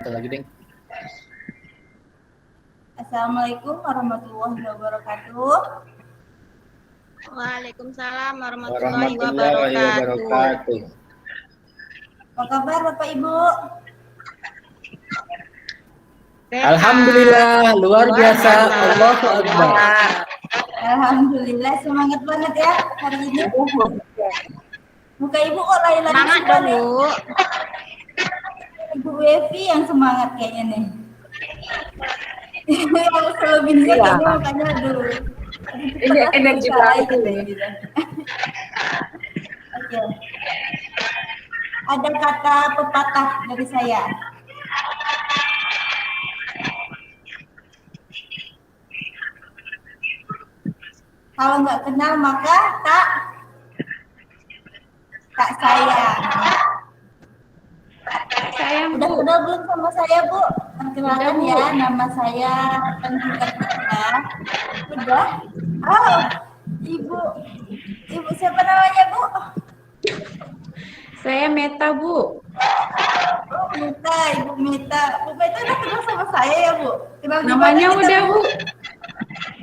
Lagi ding. Assalamualaikum warahmatullahi wabarakatuh. Waalaikumsalam warahmatullahi wabarakatuh. Apa kabar Bapak Ibu? Alhamdulillah, luar biasa. Allahu Akbar. Alhamdulillah, semangat banget ya hari ini. Muka Ibu kok lain-lain Semangat dong, Bu. Ibu Evi yang semangat kayaknya nih. Yang selebihnya kayaknya makanya dulu. Iya, energi banget gitu. Oke. Ada kata pepatah dari saya. Kalau nggak kenal maka tak sayang. Sayang, Udah Bu. kenal belum sama saya, Bu? Perkenalkan ya, nama saya Tentukatika. Udah? Oh, Ibu siapa namanya, Bu? Saya Meta, Bu. Oh, Mita, Ibu Mita. Bu Mita udah kenal sama saya ya, Bu? Kenal Namanya gimana kita, udah, Bu.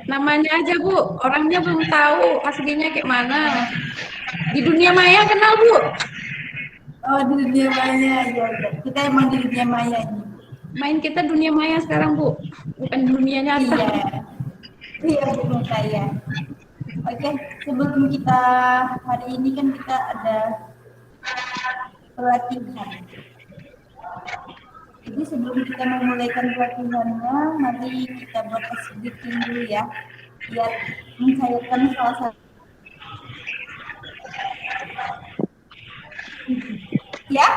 Namanya aja, Bu. Orangnya belum tahu aslinya kayak mana. Di dunia maya kenal, Bu. Oh, di dunia maya. Ya. Kita emang di dunia maya ini. Main kita dunia maya sekarang, Bu. Bukan dunia nyata. Iya, Bu Mita ya. Oke, sebelum kita hari ini kan kita ada pelatihan. Jadi sebelum kita memulaikan pelatihannya, mari kita buat speaking dulu ya, biar mencairkan salah satu. Ya?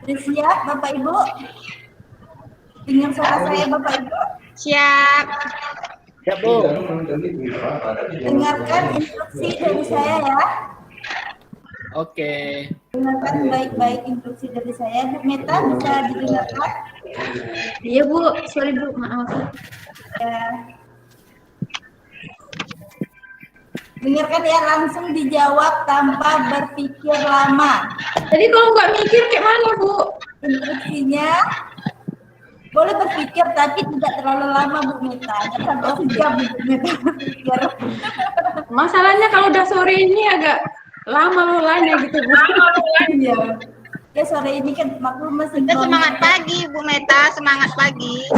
Sudah siap Bapak Ibu? Dengar suara saya Bapak Ibu? Siap. Siap, Bu. Dengarkan instruksi dari saya ya. Oke. Dengarkan baik-baik instruksi dari saya. Bu Meta bisa didengarkan? Iya, Bu. Sorry, Bu. Maaf. Ya. Dengarkan ya, langsung dijawab tanpa berpikir lama. Jadi kalau nggak mikir kayak mana, Bu? Instruksinya boleh berpikir tapi tidak terlalu lama Bu Meta. Jangan sampai sejam Bu Meta berpikir. Masalahnya kalau udah sore ini agak lama lolanya gitu, Bu. Iya. Ya sore ini kan maklum masih Kita semangat pagi, Bu Meta. Semangat pagi.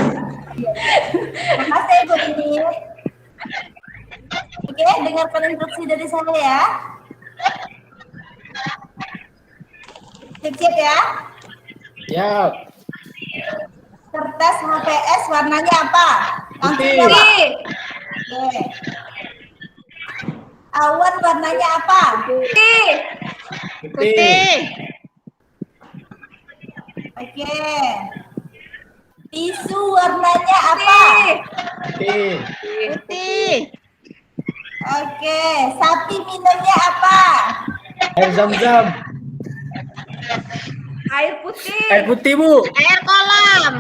Iya. Makasih Bu ini. Oke, dengarkan instruksi dari saya ya. Siap ya? Siap. Kertas HPS warnanya apa? Langsung Putih. jawab. Oke. Awan warnanya apa? Putih. Putih. Oke. Tisu warnanya apa? Putih. Putih. Oke. Sapi minumnya apa? Air zam-zam. Air putih. Air putih, Bu. Air kolam.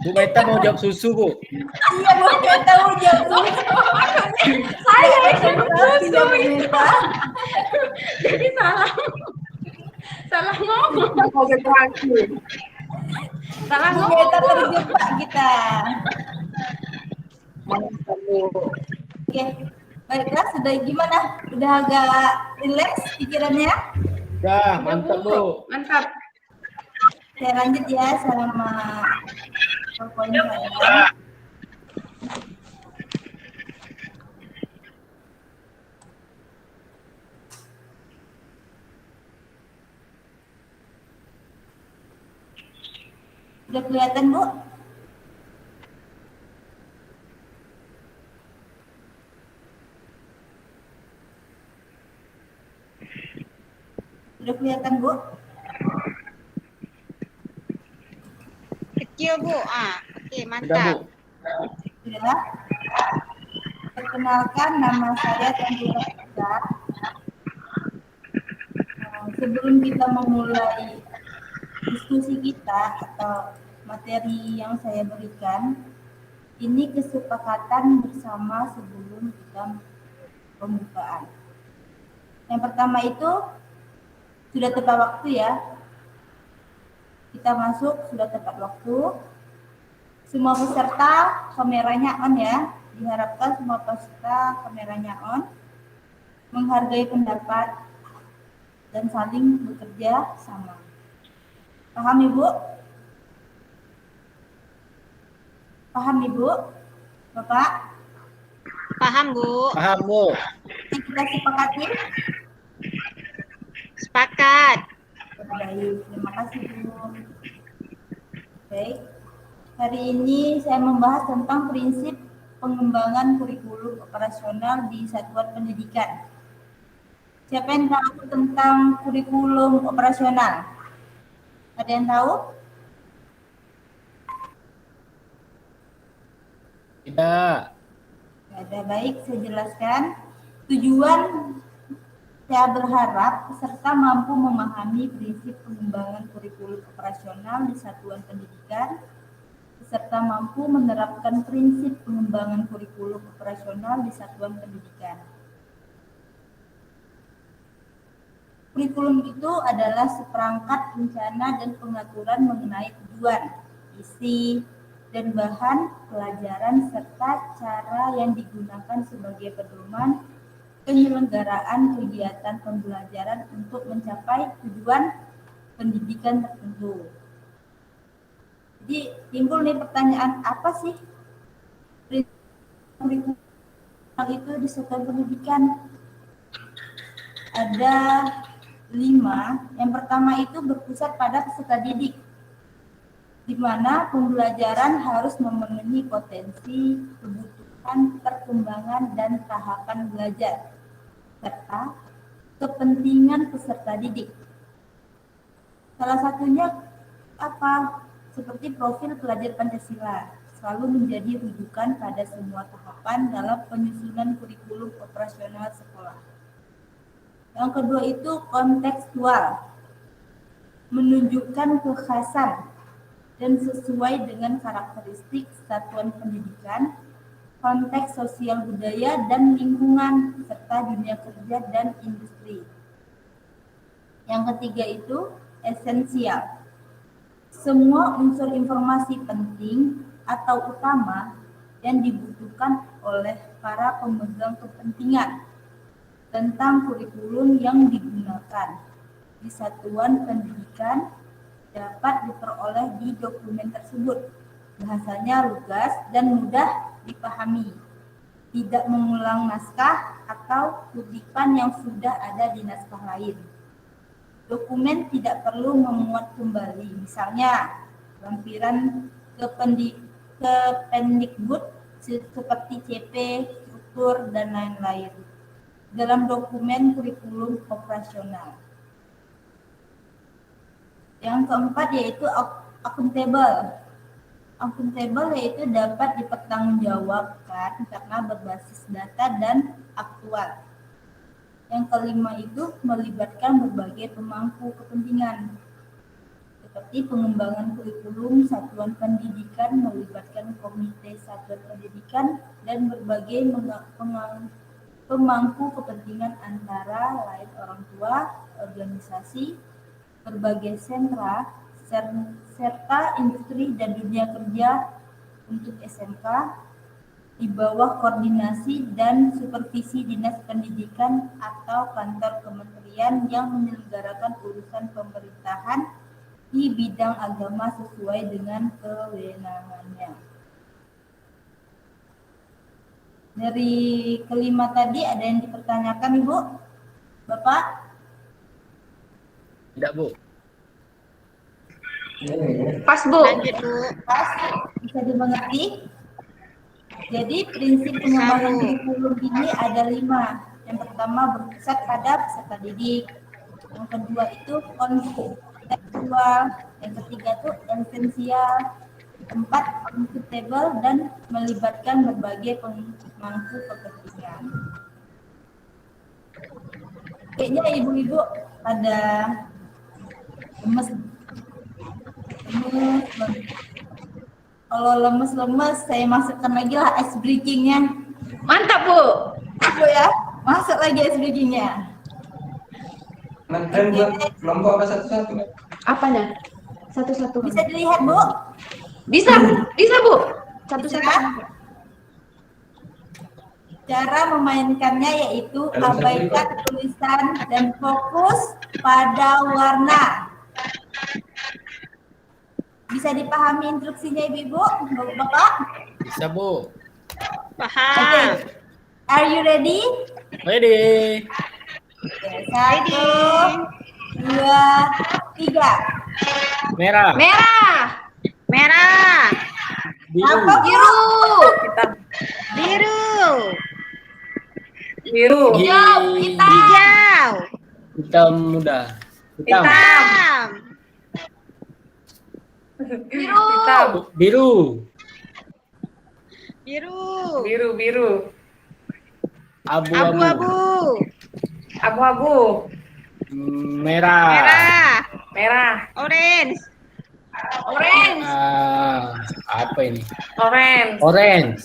Bu Meta mau jawab susu, Bu. Iya, Bu Meta mau jawab. Saya Iya, Bu Meta. jadi salah ngomong. Salah Bu ngomong. Meta terjebak kita. Oke. Baiklah, sudah gimana? Udah agak rileks pikirannya? Dah, mantap, Bu. Mantap. Saya lanjut ya sama PowerPoint saya. Sudah kelihatan, Bu? Sudah kelihatan, Bu? Kecil, Bu. Oke, Udah, Bu. mantap. Sudah. Perkenalkan, nama saya Tentukatika. Sebelum kita memulai diskusi kita atau materi yang saya berikan, ini kesepakatan bersama sebelum kita pembukaan. Yang pertama itu Sudah tepat waktu ya. Kita masuk sudah tepat waktu. Semua peserta kameranya on ya. Diharapkan semua peserta kameranya on. Menghargai pendapat dan saling bekerja sama. Paham Ibu? Paham Ibu? Bapak? Paham, Bu. Paham, Bu. Kita sepakati? Sepakat. Baik, terima kasih Bu. Baik, hari ini saya membahas tentang prinsip pengembangan kurikulum operasional di satuan pendidikan. Siapa yang tahu tentang kurikulum operasional? Ada yang tahu? Tidak. Ada, baik, saya jelaskan. Tujuan saya berharap peserta mampu memahami prinsip pengembangan kurikulum operasional di satuan pendidikan. Peserta mampu menerapkan prinsip pengembangan kurikulum operasional di satuan pendidikan. Kurikulum itu adalah seperangkat rencana dan pengaturan mengenai tujuan, isi, dan bahan pelajaran serta cara yang digunakan sebagai pedoman penyelenggaraan kegiatan pembelajaran untuk mencapai tujuan pendidikan tertentu. Jadi timbul nih pertanyaan, apa sih kurikulum itu di satuan pendidikan? Ada 5. Yang pertama itu berpusat pada peserta didik, di mana pembelajaran harus memenuhi potensi, kebutuhan, perkembangan, dan tahapan belajar, serta kepentingan peserta didik. Salah satunya apa? Seperti profil pelajar Pancasila, selalu menjadi rujukan pada semua tahapan dalam penyusunan kurikulum operasional sekolah. Yang kedua itu kontekstual, menunjukkan kekhasan dan sesuai dengan karakteristik satuan pendidikan, konteks sosial budaya dan lingkungan, serta dunia kerja dan industri. Yang ketiga itu esensial. Semua unsur informasi penting atau utama yang dibutuhkan oleh para pemegang kepentingan tentang kurikulum yang digunakan di satuan pendidikan dapat diperoleh di dokumen tersebut. Bahasanya lugas dan mudah dipahami, tidak mengulang naskah atau kutipan yang sudah ada di naskah lain. Dokumen tidak perlu memuat kembali, misalnya lampiran Kependikbud seperti CP, struktur, dan lain-lain dalam dokumen kurikulum operasional. Yang keempat yaitu akuntabel. Akuntabel yaitu dapat dipertanggungjawabkan karena berbasis data dan aktual. Yang kelima itu melibatkan berbagai pemangku kepentingan, seperti pengembangan kurikulum satuan pendidikan melibatkan komite satuan pendidikan dan berbagai pemangku kepentingan antara lain orang tua, organisasi, berbagai sentra, serta industri dan dunia kerja untuk SMK di bawah koordinasi dan supervisi Dinas Pendidikan atau kantor kementerian yang menyelenggarakan urusan pemerintahan di bidang agama sesuai dengan kewenangannya. Dari kelima tadi ada yang dipertanyakan Ibu? Bapak? Tidak, Bu. Pas, Bu. Lanjut, Bu. Pas, bisa dimengerti? Jadi prinsip pengembangan kurikulum ini ada 5. Yang pertama berpusat pada peserta didik. Yang kedua itu kontekstual. Yang ketiga itu esensial. 4 akuntabel dan melibatkan berbagai pemangku kepentingan. Kayaknya ibu-ibu pada lemes. Kalau lemes-lemes, saya masukkan lagi lah ice breaking-nya. Mantap, Bu. Bu ya, masuk lagi ice breaking-nya. Kalian buat kelompok apa satu-satu? Apanya? Satu-satu. Bisa dilihat, Bu? Bisa, bisa Bu. Satu-satu. Bisa. Cara memainkannya yaitu Dalam satu abaikan tulisan dan fokus pada warna. Bisa dipahami instruksinya Ibu-ibu, Bapak-bapak? Bisa, Bu. Paham. Are you ready? Ready. Satu, dua, tiga. Merah. Merah, Merah. Biru. Apa, Bu? biru, Biru. Biru. hijau, hitam, Hijau. Hitam muda. Hitam. Hitam. biru, Hitam. Biru. Biru. Biru, biru. Abu-abu. Abu-abu. Abu-abu. Merah. Merah. Merah. Orange. orange, Apa ini? Orange. Orange.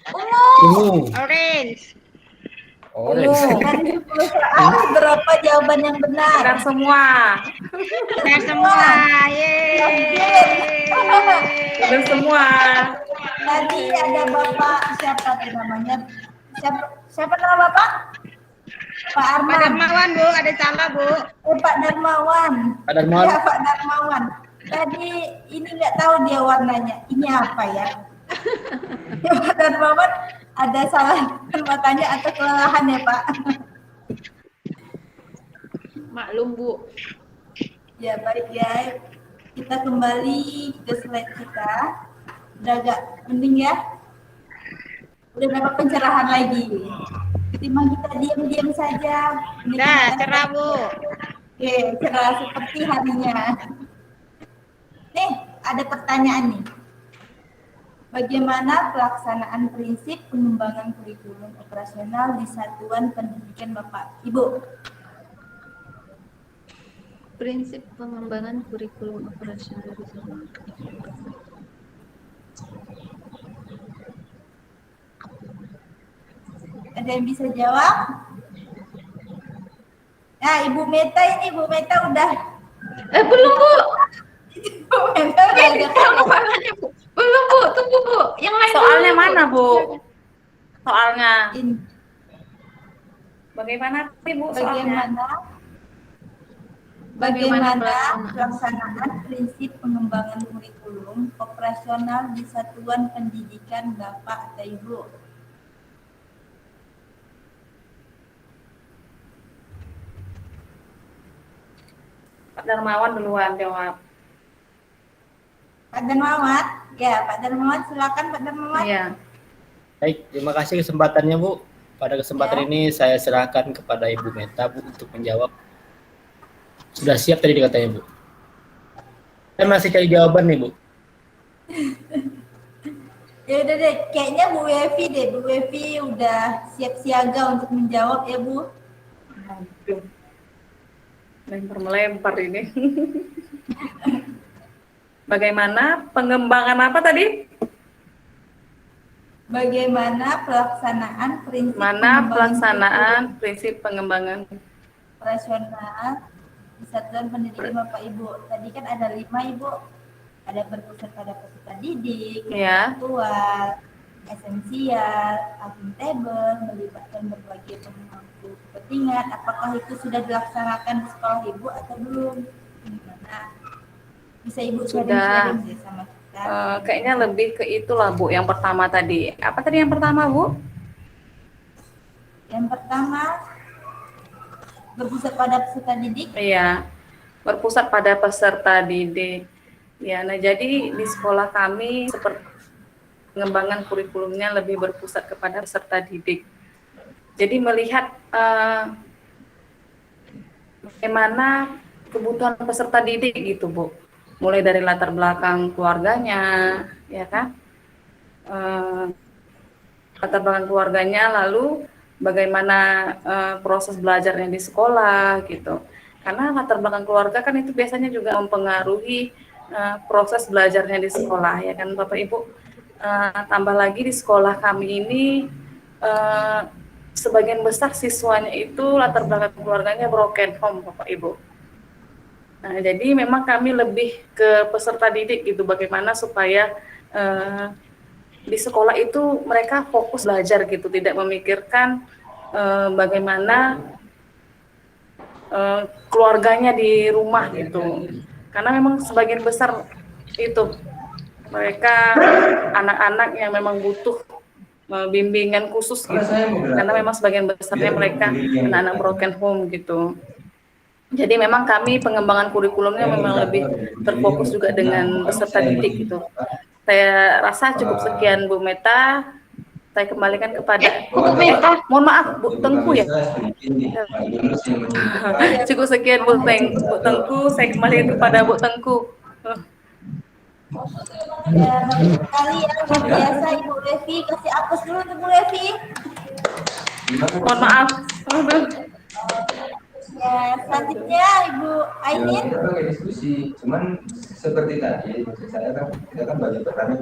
ungu, Ungu. Orange. Orange. Ungu. Dari 10 soal, berapa jawaban yang benar? Benar semua. Benar semua. Yeay. Benar semua. Tadi ada Bapak, siapa tuh namanya? Siapa nama Bapak? Pak Pak Arman. Darmawan, Bu. Ada salah, Bu. Pak Darmawan. Pak Darmawan. Ya, Pak Darmawan. Tadi ini nggak tahu dia warnanya. Ini apa ya? Ya, Pak Darmawan ada salah matanya atau kelelahan ya Pak? maklum Bu. Ya baik ya. Kita kembali ke slide kita. Udah agak mending ya. Udah dapat pencerahan lagi. Ketimbang kita diam-diam saja. Ini Dah, kita- cerah, Bu. Oke, cerah seperti harinya. Nih, ada pertanyaan nih. Bagaimana pelaksanaan prinsip pengembangan kurikulum operasional di Satuan Pendidikan Bapak Ibu? Prinsip pengembangan kurikulum operasional di sekolah. Ada yang bisa jawab? Nah, Ibu Meta ini, Ibu Meta udah. Belum Bu. Ibu Meta udah agak kaget. Belum Bu, tunggu Bu. Yang lain Soalnya dulu, Bu. mana, Bu? Soalnya. In- Bagaimana, Ibu, soalnya? Bagaimana pelaksanaan prinsip pengembangan kurikulum operasional di Satuan Pendidikan Bapak atau Ibu? Pak Darmawan duluan jawab. Pak Darmawan? Ya, Pak Darmawan, silakan Pak Darmawan. Iya. Baik, terima kasih kesempatannya, Bu. Pada kesempatan ini saya serahkan kepada Ibu Meta, Bu, untuk menjawab. Sudah siap tadi katanya, Bu. Saya masih cari jawaban nih, Bu. Ya udah deh, kayaknya Bu Wevi deh. Bu Wevi udah siap siaga untuk menjawab ya, Bu. Aduh. Melempar ini. Bagaimana pengembangan apa tadi? Bagaimana pelaksanaan prinsip Mana pengembangan pelaksanaan prinsip pengembangan? operasional di Satuan Pendidikan Bapak Ibu? Tadi kan ada 5 Ibu. Ada berpusat pada peserta didik, Ya. aktual, esensial, akuntabel, melibatkan berbagai pemangku kepentingan. Apakah itu sudah dilaksanakan di sekolah Ibu atau belum? Gimana? Bisa Ibu Sudah. sharing-sharing deh sama kita. Kayaknya lebih ke itulah, Bu, yang pertama tadi. Apa tadi yang pertama, Bu? Yang pertama, berpusat pada peserta didik. Iya, berpusat pada peserta didik. Ya, nah jadi di sekolah kami seperti pengembangan kurikulumnya lebih berpusat kepada peserta didik. Jadi melihat bagaimana kebutuhan peserta didik gitu, Bu. Mulai dari latar belakang keluarganya, ya kan? Latar belakang keluarganya, lalu bagaimana proses belajarnya di sekolah gitu. Karena latar belakang keluarga kan itu biasanya juga mempengaruhi proses belajarnya di sekolah, ya kan Bapak Ibu. Tambah lagi di sekolah kami ini sebagian besar siswanya itu latar belakang keluarganya broken home, Bapak Ibu. Nah, jadi memang kami lebih ke peserta didik gitu, bagaimana supaya di sekolah itu mereka fokus belajar gitu, tidak memikirkan bagaimana keluarganya di rumah gitu. Karena memang sebagian besar itu mereka anak-anak yang memang butuh bimbingan khusus gitu. Karena memang sebagian besarnya mereka anak-anak broken home gitu. Jadi memang kami pengembangan kurikulumnya memang lebih terfokus juga dengan peserta didik gitu. Saya rasa cukup sekian Bu Meta. Saya kembalikan kepada Bu Meta. Mohon maaf Bu Tengku ya. Cukup sekian Bu Tengku. Saya kembalikan kepada Bu Tengku. Ya, bagus sekali ya, luar biasa Ibu Levi. Kasih apus dulu untuk Bu Levi. Mohon maaf. Ya, selanjutnya Ibu Ainin. Ya, kita diskusi, cuman seperti tadi maksud saya kan kita kan banyak bertanya.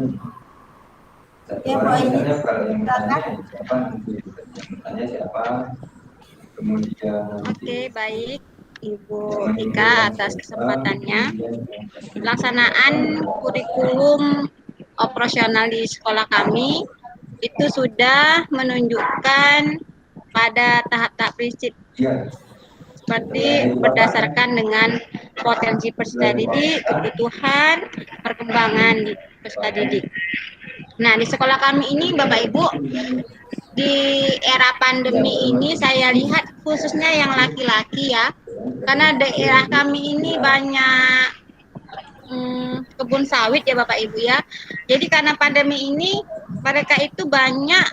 Satu Ya, Bu orang Ainin. misalnya kalau yang bertanya siapa, yang bertanya siapa, kemudian Oke, baik. Ibu Ika atas kesempatannya. Pelaksanaan kurikulum operasional di sekolah kami itu sudah menunjukkan pada tahap-tahap prinsip ya, seperti berdasarkan dengan potensi peserta didik, kebutuhan, perkembangan di peserta didik. Nah, di sekolah kami ini Bapak Ibu, di era pandemi ini saya lihat khususnya yang laki-laki ya, karena daerah kami ini banyak kebun sawit ya Bapak Ibu ya. Jadi karena pandemi ini mereka itu banyak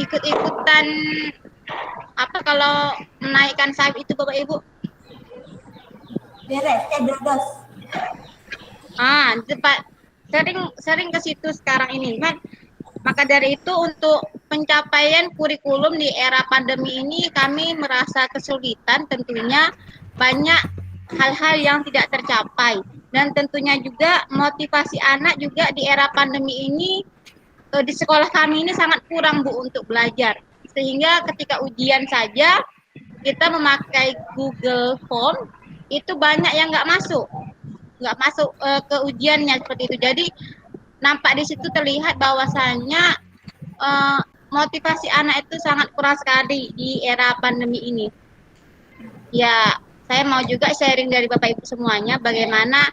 ikut-ikutan apa kalau menaikkan sawit itu Bapak Ibu? Beres, dodos. Tepat. Sering ke situ sekarang ini. Maka dari itu untuk pencapaian kurikulum di era pandemi ini kami merasa kesulitan, tentunya banyak hal-hal yang tidak tercapai, dan tentunya juga motivasi anak juga di era pandemi ini di sekolah kami ini sangat kurang Bu untuk belajar, sehingga ketika ujian saja kita memakai Google Form itu banyak yang nggak masuk ke ujiannya seperti itu. Jadi nampak di situ terlihat bahwasannya motivasi anak itu sangat kurang sekali di era pandemi ini. Ya, saya mau juga sharing dari Bapak Ibu semuanya bagaimana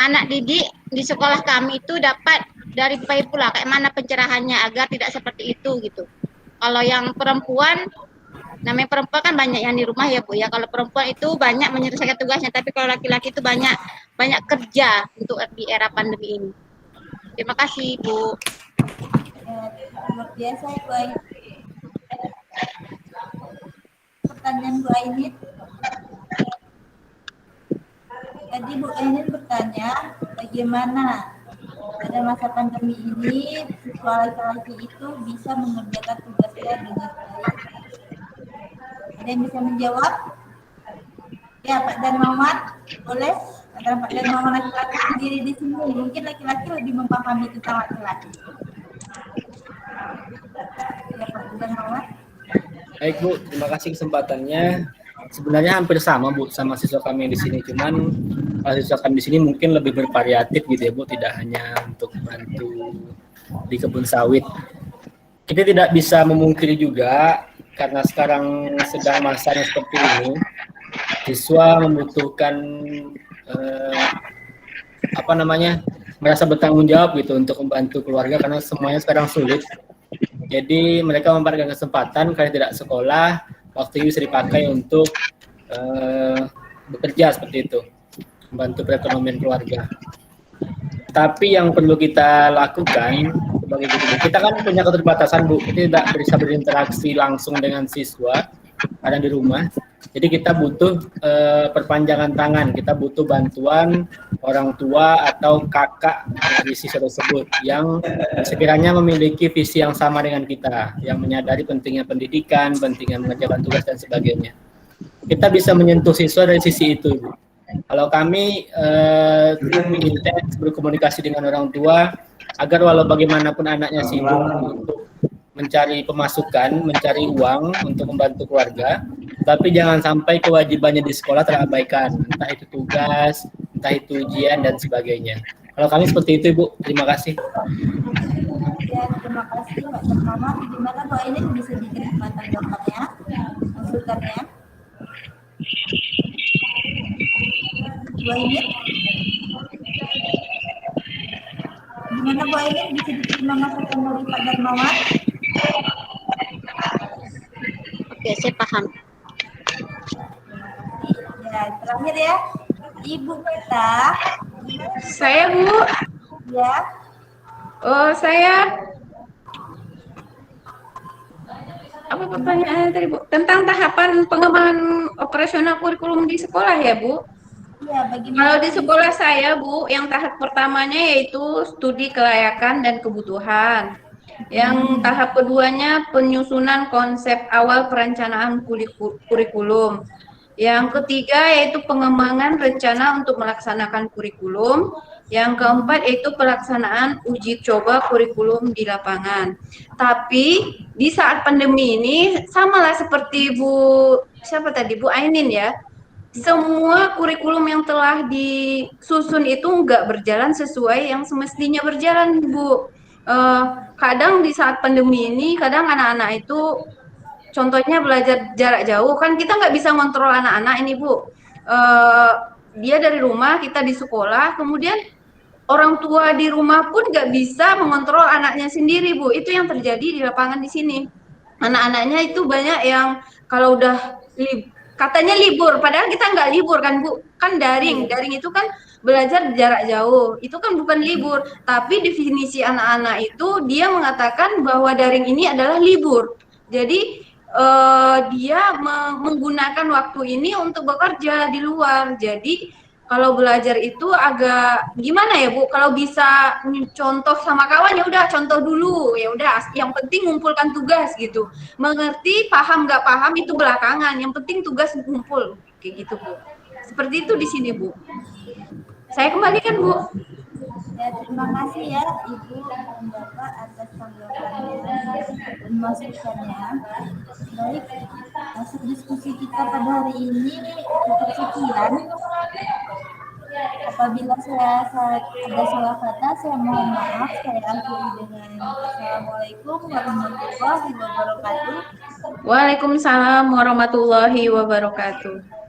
anak didik di sekolah kami itu dapat dari Bapak Ibu lah kayak mana pencerahannya agar tidak seperti itu gitu. Kalau yang perempuan, namanya perempuan kan banyak yang di rumah ya Bu ya. Kalau perempuan itu banyak menyelesaikan tugasnya, tapi kalau laki-laki itu banyak kerja untuk di era pandemi ini. Terima kasih Bu. Luar biasa Ibu Ainin. Pertanyaan Bu Ainin. Tadi Bu Ainin bertanya bagaimana pada masa pandemi ini siswa laki-laki itu bisa mengerjakan tugasnya dengan baik. Ada yang bisa menjawab? Ya, Pak Dan Muhammad, boleh? Ada Pak Dan Muhammad laki-laki sendiri di sini. Mungkin laki-laki lebih memahami tentang laki-laki. Ya, Pak Dan Muhammad. Baik Bu, terima kasih kesempatannya. Sebenarnya hampir sama Bu sama siswa kami yang di sini, cuman siswa kami di sini mungkin lebih bervariatif gitu ya Bu, tidak hanya untuk bantu di kebun sawit. Kita tidak bisa memungkiri juga karena sekarang sedang masanya seperti ini, siswa membutuhkan merasa bertanggung jawab gitu untuk membantu keluarga karena semuanya sekarang sulit. Jadi mereka memberikan kesempatan karena tidak sekolah, waktu ini bisa dipakai untuk bekerja seperti itu, membantu perekonomian keluarga. Tapi yang perlu kita lakukan sebagai guru, kita kan punya keterbatasan Bu, kita tidak bisa berinteraksi langsung dengan siswa ada di rumah. Jadi kita butuh perpanjangan tangan, kita butuh bantuan orang tua atau kakak dari siswa tersebut yang sekiranya memiliki visi yang sama dengan kita, yang menyadari pentingnya pendidikan, pentingnya mengerjakan tugas dan sebagainya. Kita bisa menyentuh siswa dari sisi itu, Bu. Kalau kami lebih intens berkomunikasi dengan orang tua agar walau bagaimanapun anaknya sibuk untuk mencari pemasukan, mencari uang untuk membantu keluarga, tapi jangan sampai kewajibannya di sekolah terabaikan, entah itu tugas, entah itu ujian dan sebagainya. Kalau kami seperti itu, Ibu. Terima kasih. Ya, terima kasih Pak Mamat. Gimana Bu ini bisa diterima tanggapannya, masukannya? Bu ini? Gimana Bu ini bisa diterima masukan dari Pak Darmawan? Oke, saya paham. Ya, terakhir ya, Ibu Meta. Saya Bu, Ya, saya apa pertanyaannya tadi Bu? Tentang tahapan pengembangan operasional kurikulum di sekolah ya Bu? ya bagaimana? Kalau di sekolah saya Bu, yang tahap pertamanya yaitu studi kelayakan dan kebutuhan. Yang tahap keduanya penyusunan konsep awal perencanaan kurikulum. Yang ketiga yaitu pengembangan rencana untuk melaksanakan kurikulum. Yang keempat yaitu pelaksanaan uji coba kurikulum di lapangan. Tapi di saat pandemi ini samalah seperti siapa tadi Bu Ainin ya. Semua kurikulum yang telah disusun itu nggak berjalan sesuai yang semestinya berjalan, Bu. Kadang di saat pandemi ini, kadang anak-anak itu, contohnya belajar jarak jauh, kan kita nggak bisa ngontrol anak-anak ini, Bu. Dia dari rumah, kita di sekolah, kemudian orang tua di rumah pun nggak bisa mengontrol anaknya sendiri, Bu. Itu yang terjadi di lapangan di sini. Anak-anaknya itu banyak yang kalau udah katanya libur, padahal kita nggak libur kan Bu, kan daring itu kan belajar jarak jauh, itu kan bukan libur, tapi definisi anak-anak itu dia mengatakan bahwa daring ini adalah libur, jadi dia menggunakan waktu ini untuk bekerja di luar, jadi kalau belajar itu agak gimana ya Bu, kalau bisa contoh sama kawan ya udah contoh dulu, ya udah yang penting ngumpulkan tugas gitu. Mengerti, paham nggak paham itu belakangan, yang penting tugas ngumpul kayak gitu Bu. Seperti itu di sini Bu. Saya kembalikan Bu. Ya, terima kasih ya Ibu dan Bapak atas tanggapannya dan masukannya. Baik, hasil diskusi kita pada hari ini cukup sekian. Apabila saya ada salah kata, saya mohon maaf. Saya akhiri dengan Assalamualaikum warahmatullahi wabarakatuh. Waalaikumsalam warahmatullahi wabarakatuh.